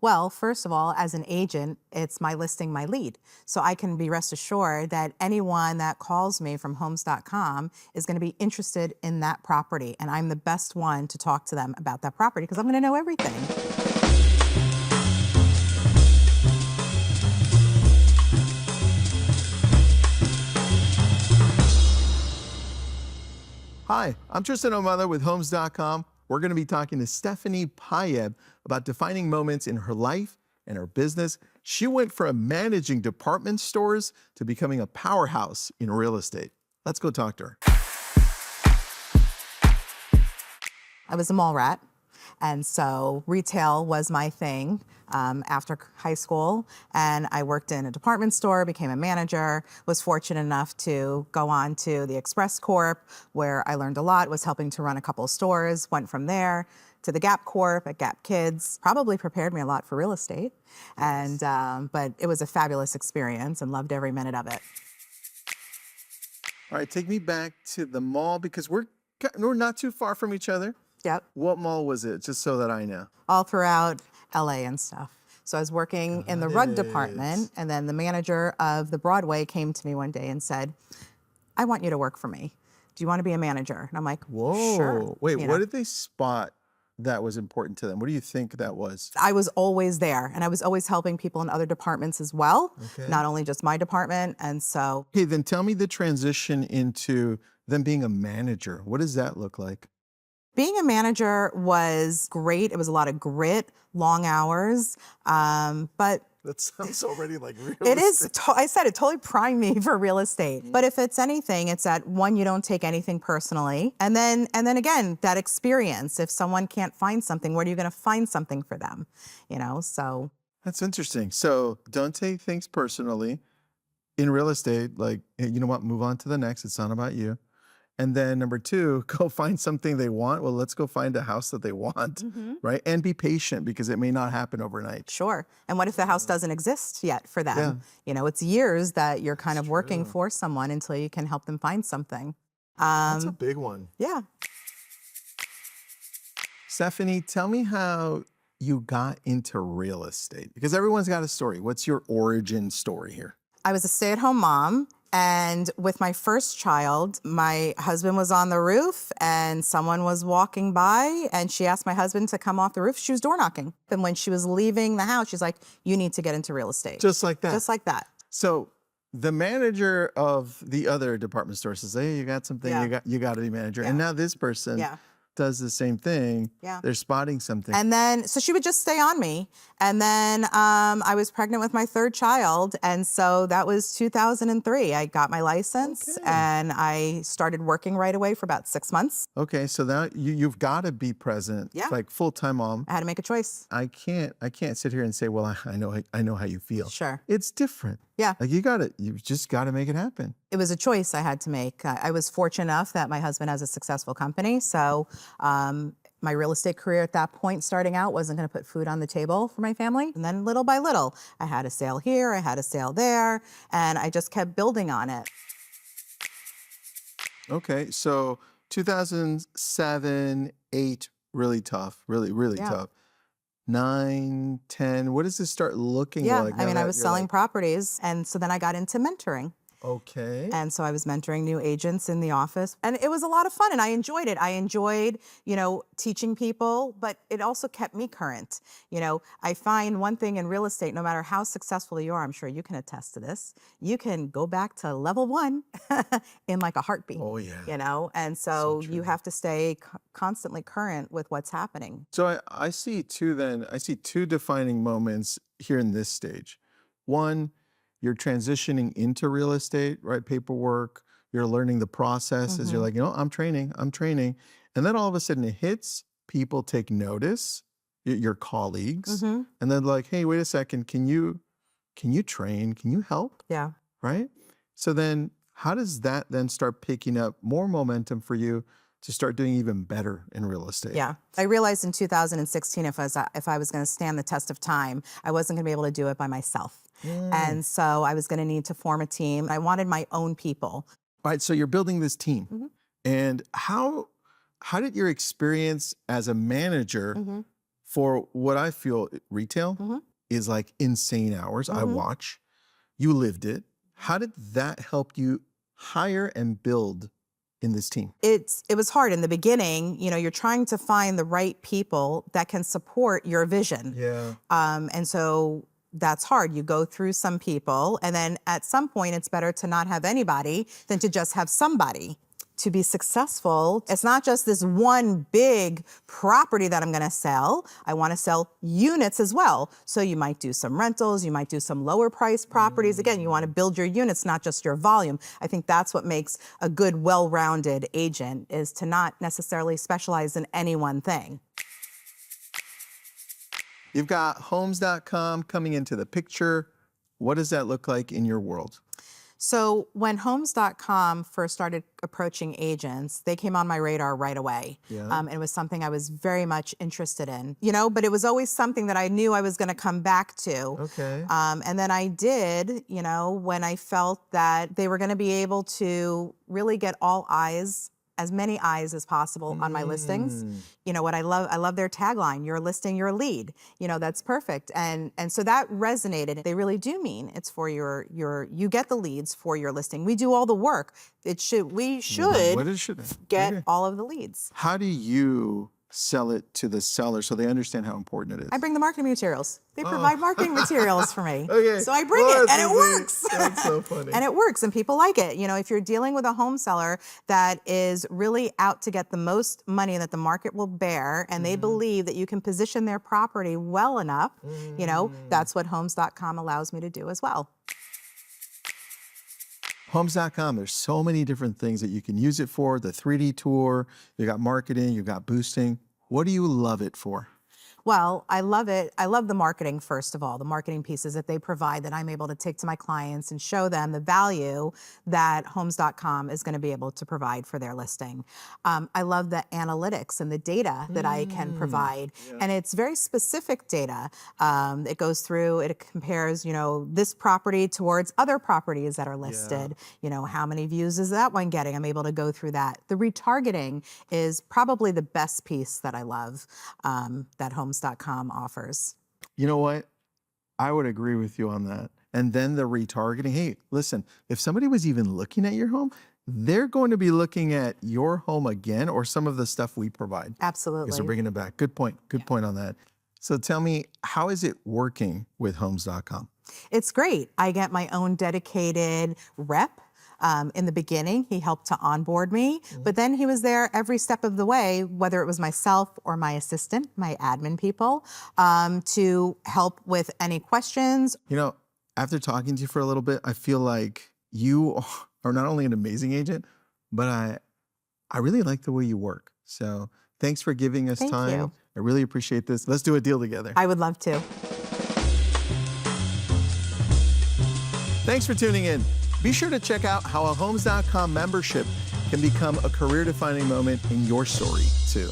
Well, first of all, as an agent, it's my listing, my lead. So I can be rest assured that anyone that calls me from Homes.com is going to be interested in that property. And I'm the best one to talk to them about that property because I'm going to know everything. Hi, I'm Tristan Ahumada with Homes.com. We're going to be talking to Stephanie Payab about defining moments in her life and her business. She went from managing department stores to becoming a powerhouse in real estate. Let's go talk to her. I was a mall rat, and so retail was my thing after high school. And I worked in a department store, became a manager, was fortunate enough to go on to the Express Corp, where I learned a lot, was helping to run a couple of stores, went from there to the Gap Corp at Gap Kids. Probably prepared me a lot for real estate. And but it was a fabulous experience and loved every minute of it. All right, take me back to the mall because we're not too far from each other. Yep. What mall was it, just so that I know? All throughout LA and stuff. So I was working in the rug department, and then the manager of the Broadway came to me one day and said, I want you to work for me. Do you want to be a manager? And I'm like, Whoa. Sure. Wait, You what know. did they spot that was important to them? What do you think that was? I was always there, and I was always helping people in other departments as well, Okay. not only just my department. And so Okay, then tell me the transition into them being a manager. What does that look like? being a manager was great. It was a lot of grit, long hours, but That sounds already like real it is, I said it totally primed me for real estate. But if it's anything, it's that one, you don't take anything personally. And then again, that experience, if someone can't find something, where are you going to find something for them? So. That's interesting. So don't take things personally. In real estate, like, hey, you know what? Move on to the next. It's not about you. And then number two, go find something they want. Well, let's go find a house that they want, right? And be patient because it may not happen overnight. Sure. And what if the house doesn't exist yet for them? It's years that you're kind of working for someone until you can help them find something. That's a big one. Yeah. Stephanie, tell me how you got into real estate because everyone's got a story. What's your origin story here? I was a stay-at-home mom. And with my first child, my husband was on the roof and someone was walking by and she asked my husband to come off the roof. She was door knocking. And when she was leaving the house, she's like, you need to get into real estate. Just like that. Just like that. So the manager of the other department store says, hey, you got something, you got to be manager. And now this person does the same thing. Yeah. They're spotting something. And then, so she would just stay on me. And then I was pregnant with my third child. And so that was 2003. I got my license and I started working right away for about 6 months. Okay, so now you've got to be present, like full-time mom. I had to make a choice. I can't sit here and say, well, I know how you feel. Sure. It's different. Yeah. Like you just got to make it happen. It was a choice I had to make. I was fortunate enough that my husband has a successful company. So my real estate career at that point, starting out, wasn't going to put food on the table for my family. And then little by little, I had a sale here, I had a sale there, and I just kept building on it. Okay, so 2007, 8, really tough, really tough. 9, 10, what does this start looking like? Yeah, I mean, I was selling properties, and so then I got into mentoring. Okay. And so I was mentoring new agents in the office, and it was a lot of fun, and I enjoyed it. I enjoyed, teaching people, but it also kept me current. I find one thing in real estate, no matter how successful you are, I'm sure you can attest to this, you can go back to level 1 in like a heartbeat. Oh, yeah. And so you have to stay constantly current with what's happening. So I see two defining moments here in this stage. One, you're transitioning into real estate, right? Paperwork, you're learning the process as you're like, I'm training. And then all of a sudden it hits, people take notice, your colleagues, and then like, hey, wait a second, can you train? Can you help? Yeah. Right? So then how does that then start picking up more momentum for you to start doing even better in real estate? Yeah. I realized in 2016, if I was going to stand the test of time, I wasn't going to be able to do it by myself. And so I was going to need to form a team. I wanted my own people. All right, so you're building this team. And how did your experience as a manager for what I feel retail is like insane hours. I watch. You lived it. How did that help you hire and build in this team? It was hard in the beginning. You know, you're trying to find the right people that can support your vision. Yeah. And so that's hard. You go through some people, and then at some point it's better to not have anybody than to just have somebody. To be successful, it's not just this one big property that I'm gonna sell. I wanna sell units as well. So you might do some rentals, you might do some lower priced properties. Again, you wanna build your units, not just your volume. I think that's what makes a good, well-rounded agent, is to not necessarily specialize in any one thing. You've got Homes.com coming into the picture. What does that look like in your world? So when Homes.com first started approaching agents, they came on my radar right away. Yeah. And it was something I was very much interested in, you know, but it was always something that I knew I was going to come back to. Okay. And then I did, you know, when I felt that they were going to be able to really get all eyes, as many eyes as possible on my listings. You know what I love their tagline, your listing, your lead. You know, that's perfect. And so that resonated. They really do mean it's for you get the leads for your listing. We do all the work. We should get all of the leads. How do you sell it to the seller so they understand how important it is? I bring the marketing materials. They provide marketing materials for me. Okay. So I bring it, and it works. That's so funny. And it works, and people like it. You know, if you're dealing with a home seller that is really out to get the most money that the market will bear, and they believe that you can position their property well enough, you know, that's what Homes.com allows me to do as well. Homes.com, there's so many different things that you can use it for. The 3D tour, you got marketing, you got boosting. What do you love it for? Well, I love it. I love the marketing, first of all, the marketing pieces that they provide that I'm able to take to my clients and show them the value that Homes.com is going to be able to provide for their listing. I love the analytics and the data that I can provide. And it's very specific data. It goes through, it compares, you know, this property towards other properties that are listed. You know, how many views is that one getting? I'm able to go through that. The retargeting is probably the best piece that I love that Homes.com offers. You know what? I would agree with you on that. And then the retargeting. Hey, listen, if somebody was even looking at your home, they're going to be looking at your home again, or some of the stuff we provide. Absolutely. Because we're bringing it back. Good point. Good point on that. So tell me, how is it working with Homes.com? It's great. I get my own dedicated rep. In the beginning, he helped to onboard me, but then he was there every step of the way, whether it was myself or my assistant, my admin people, to help with any questions. You know, after talking to you for a little bit, I feel like you are not only an amazing agent, but I really like the way you work. So thanks for giving us time. Thank you. I really appreciate this. Let's do a deal together. I would love to. Thanks for tuning in. Be sure to check out how a Homes.com membership can become a career-defining moment in your story, too.